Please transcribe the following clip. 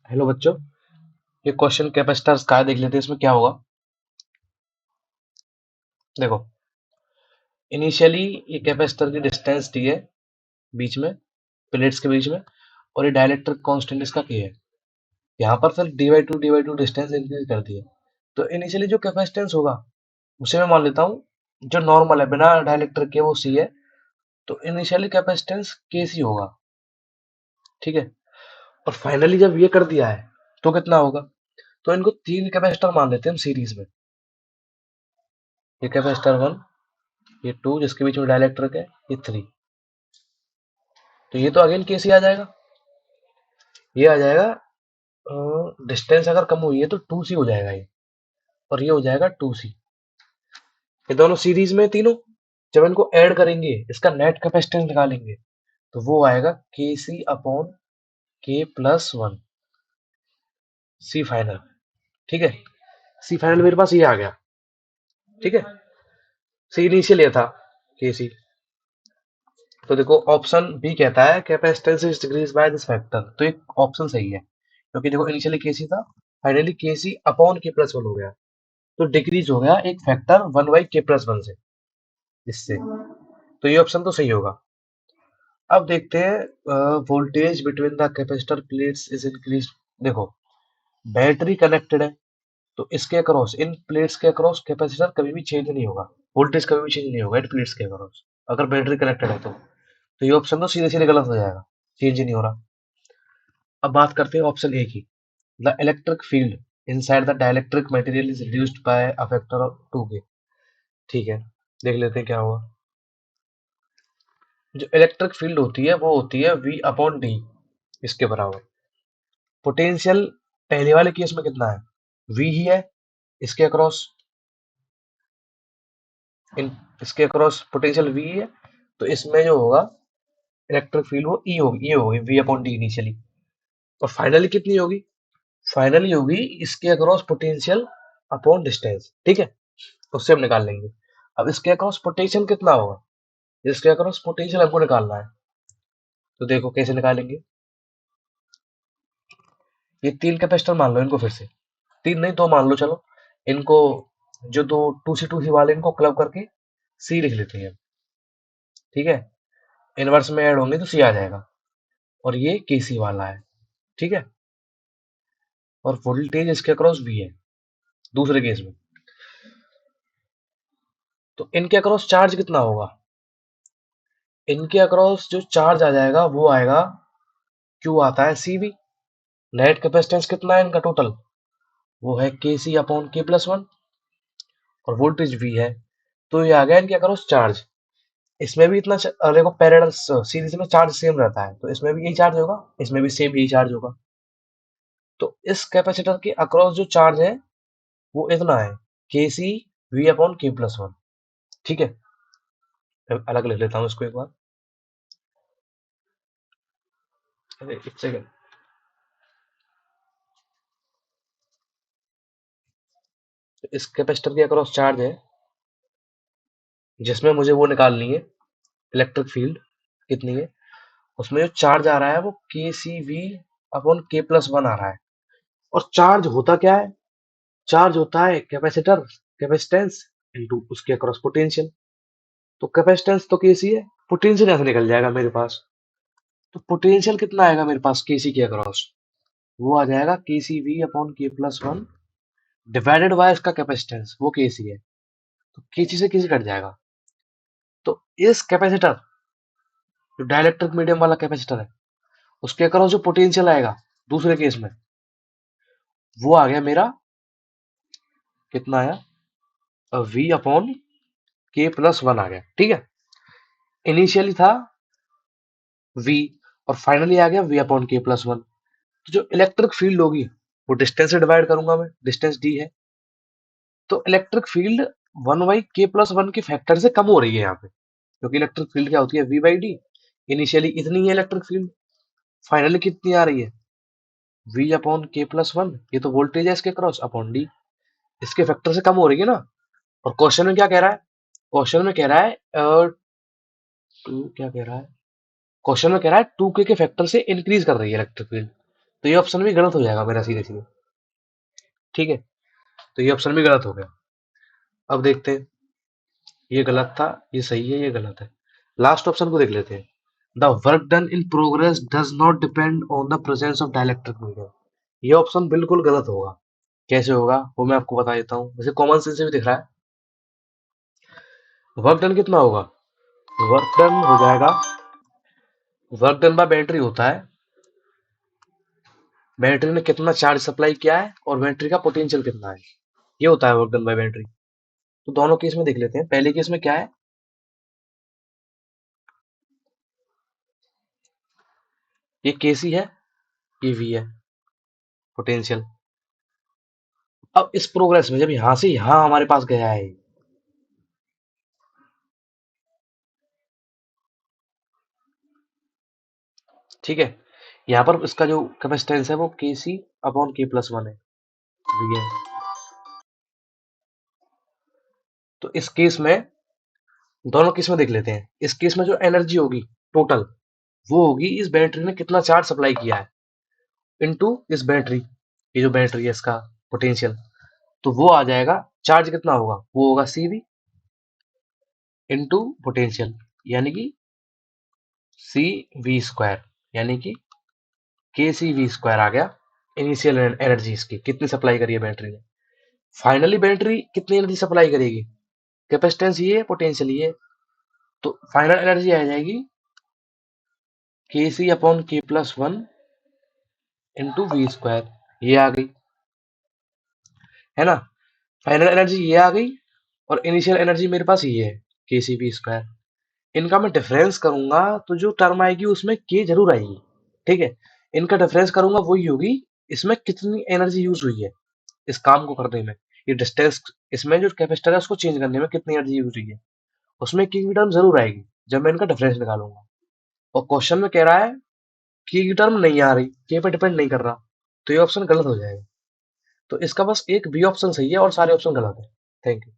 Hello बच्चों, ये question capacitors का है, देख लेते हैं इसमें क्या होगा। देखो, इनिशियली ये कैपेसिटर की डिस्टेंस टी है बीच में, प्लेट्स के बीच में, और ये डाइलेक्ट्रिक कांस्टेंट इसका के है। यहाँ पर फिर D by two distance increase कर दी है। तो इनिशियली जो कैपेसिटेंस होगा उसे मैं मान लेता हूँ जो नॉर्मल है बिना डाइलेक्ट्रिक के, वो सी है। तो इनिशियली कैपेसिटेंस के सी होगा, ठीक है। और फाइनली जब ये कर दिया है तो कितना होगा। तो इनको तीन कैपेसिटर मान लेते हैं हम सीरीज में। ये कैपेसिटर वन, ये टू जिसके बीच में डाइलेक्ट्रिक है, ये थ्री। तो ये तो अगेन केसी आ जाएगा। ये आ जाएगा, डिस्टेंस अगर कम हुई है तो टू सी हो जाएगा ये, और ये हो जाएगा टू सी। ये दोनों सीरीज में तीनों, जब इनको ऐड करेंगे इसका नेट कैपेसिटेंस निकालेंगे तो वो आएगा के C upon K plus one, सी फाइनल। ठीक है, सी फाइनल मेरे पास ये आ गया। ठीक है, सी इनिशियल ये था के सी। तो देखो ऑप्शन बी कहता है capacitance is decrease by this factor, तो एक ऑप्शन सही है, क्योंकि देखो इनिशियली के सी था, फाइनली के C upon K plus one हो गया, तो डिक्रीज हो गया एक फैक्टर वन बाई के प्लस वन से, इससे। तो ये ऑप्शन तो सही होगा। अब देखते हैं voltage between the capacitor plates is increase. देखो, बैटरी कनेक्टेड है, तो इसके अक्रॉस, इन प्लेट्स के अक्रॉस कैपेसिटर कभी भी चेंज नहीं होगा, वोल्टेज कभी भी चेंज नहीं होगा इन प्लेट्स के अक्रॉस, अगर बैटरी कनेक्टेड है तो ये ऑप्शन तो सीधे सीधे गलत हो जाएगा, चेंज ही नहीं हो रहा। अब बात करते हैं ऑप्शन ए की। The electric field inside the dielectric material is reduced by a factor of two K. ठीक है, देख लेते हैं क्या हुआ। जो इलेक्ट्रिक फील्ड होती है वो होती है वी अपॉन डी, इसके बराबर। पोटेंशियल पहले वाले केस में कितना है, वी ही है, इसके अक्रॉस, इन इसके अक्रॉस पोटेंशियल वी है। तो इसमें जो होगा इलेक्ट्रिक फील्ड वो ई होगी, ये होगी वी अपॉन डी इनिशियली। और फाइनली कितनी होगी, फाइनली होगी इसके अक्रॉस पोटेंशियल अपॉन डिस्टेंस। ठीक है, उससे हम निकाल लेंगे। अब इसके अक्रॉस पोटेंशियल कितना होगा, इसके अक्रॉस पोटेंशियल हमको निकालना है। तो देखो कैसे निकालेंगे। ये तीन कैपेसिटर मान लो इनको, फिर से तीन नहीं दो मान लो, चलो इनको, जो दो टू सी वाले इनको क्लब करके सी लिख लेते हैं। ठीक है, इनवर्स में ऐड होंगे तो सी आ जाएगा। और ये के सी वाला है। ठीक है, और वोल्टेज इसके अक्रॉस भी है दूसरे केस में। तो इनके अक्रॉस चार्ज कितना होगा, इनके अक्रॉस जो चार्ज आ जाएगा वो आएगा, क्यू आता है सी वी। नेट कैपेसिटेंस कितना है इनका टोटल, वो है के C upon K plus one, और वोल्टेज वी है। तो ये आ गया इनके अक्रॉस चार्ज। इसमें भी इतना देखो पैरेलल सीरीज में चार्ज सेम रहता है, तो इसमें भी यही चार्ज होगा, इसमें भी सेम यही चार्ज होगा। तो इस कैपेसिटर के अक्रॉस जो चार्ज है वो इतना है, के सी we upon K plus one. ठीक है, मैं अलग लिख लेता हूँ इसको एक बार। अरे एक सेकंड। इस कैपेसिटर के अक्रॉस चार्ज है, जिसमें मुझे वो निकालनी है, इलेक्ट्रिक फील्ड कितनी है। उसमें जो चार्ज आ रहा है वो के सी we upon K plus one आ रहा है। और चार्ज होता क्या है, चार्ज होता है कैपेसिटर, कैपेसिटेंस इनटू उसके अक्रॉस पोटेंशियल। तो कैपेसिटेंस तो केसी है, पोटेंशियल ऐसे निकल जाएगा मेरे पास। तो पोटेंशियल कितना आएगा मेरे पास केसी के अक्रॉस, वो आ जाएगा केसी we upon K plus one divided by इसका कैपेसिटेंस, वो केसी है। तो केसी से केसी कट जाएगा। तो इस कैपेसिटर, जो डाइलेक्ट्रिक मीडियम वाला कैपेसिटर है, उसके अक्रॉस जो पोटेंशियल आएगा दूसरे केस में, वो आ गया मेरा, कितना आया, we upon K plus one आ गया। ठीक है, इनिशियली था वी, और फाइनली आ गया we upon K plus one. तो जो इलेक्ट्रिक फील्ड होगी वो डिस्टेंस से डिवाइड करूंगा मैं, डिस्टेंस डी है। तो इलेक्ट्रिक फील्ड वन बाई के प्लस वन के फैक्टर से कम हो रही है यहाँ पे, क्योंकि इलेक्ट्रिक फील्ड क्या होती है, वी बाई डी। इनिशियली इतनी है इलेक्ट्रिक फील्ड, फाइनली कितनी आ रही है, we upon K plus one. ये तो वोल्टेज है इसके क्रॉस अपॉन डी, इसके फैक्टर से कम हो रही है ना। और क्वेश्चन में क्या कह रहा है, क्वेश्चन में कह रहा है टू, क्या कह रहा है, क्वेश्चन में कह रहा है टू के फैक्टर से इंक्रीज कर रही है इलेक्ट्रिक फील्ड। तो ये ऑप्शन भी गलत हो जाएगा मेरा सीधे सीधे। ठीक है, तो ये ऑप्शन भी गलत हो गया। अब देखते हैं, ये गलत था, ये सही है, ये गलत है। लास्ट ऑप्शन को देख लेते हैं। The work done in progress does not depend on the presence of dielectric medium. ये ऑप्शन बिल्कुल गलत होगा। कैसे होगा वो मैं आपको बता देता हूँ, वैसे कॉमन सेंस से भी दिख रहा है। वर्क डन कितना होगा? वर्क डन हो जाएगा, वर्क डन बाय बैटरी होता है, बैटरी ने कितना चार्ज सप्लाई किया है और बैटरी का पोटेंशियल कितना है, ये होता है वर्क डन बाय बैटरी। तो दोनों केस में देख लेते हैं। पहले केस में क्या है, ये केसी है, ये वी है, पोटेंशियल। अब इस प्रोग्रेस में जब यहां से यहां हमारे पास गया है, ठीक है, यहाँ पर इसका जो कैपेसिटेंस है वो के C upon K plus one है, वी है। तो इस केस में, दोनों केस में देख लेते हैं। इस केस में जो एनर्जी होगी टोटल, वो होगी इस बैटरी ने कितना चार्ज सप्लाई किया है इनटू इस बैटरी, ये जो बैटरी है इसका पोटेंशियल। तो वो आ जाएगा, चार्ज कितना होगा, वो होगा सी वी इंटू पोटेंशियल, यानी कि सी वी स्क्वायर, यानी कि के सी वी स्क्वायर आ गया। इनिशियल एनर्जी इसकी कितनी सप्लाई करी है बैटरी ने, फाइनली बैटरी कितनी एनर्जी सप्लाई करेगी, कैपेसिटेंस ये है, पोटेंशियल ये है। तो फाइनल एनर्जी आ जाएगी K C upon K plus one into V square, ये आ गई, है ना। फाइनल एनर्जी ये आ गई और इनिशियल एनर्जी मेरे पास ये है, के सी वी स्क्वायर। इनका मैं डिफरेंस करूंगा तो जो टर्म आएगी उसमें के जरूर आएगी, ठीक है। इनका डिफरेंस करूंगा वही होगी, इसमें कितनी एनर्जी यूज हुई है इस काम को करने में, ये डिस्टेंस, इसमें जो कैपेसिटर है उसको चेंज करने में कितनी एनर्जी यूज हुई है, उसमें की की टर्म जरूर आएगी जब मैं इनका डिफरेंस निकालूंगा। और क्वेश्चन में कह रहा है की की टर्म नहीं आ रही, के पे डिपेंड नहीं कर रहा, तो ये ऑप्शन गलत हो जाएगा। तो इसका बस एक बी ऑप्शन सही है और सारे ऑप्शन गलत है। Thank you.